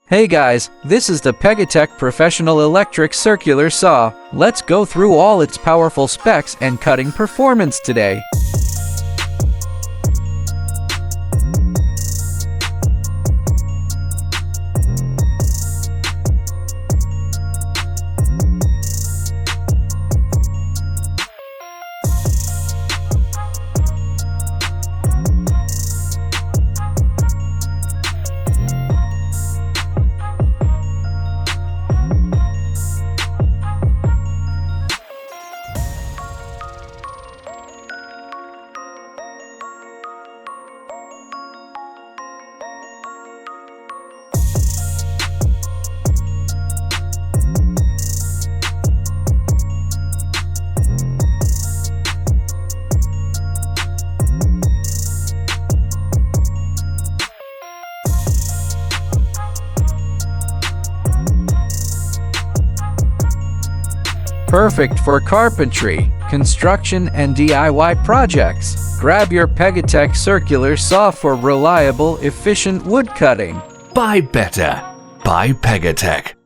Hey guys, this is the PEGATEC Professional Electric Circular Saw. Let's go through all its powerful specs and cutting performance today. Perfect for carpentry, construction, and DIY projects. Grab your PEGATEC circular saw for reliable, efficient wood cutting. Buy better. Buy PEGATEC.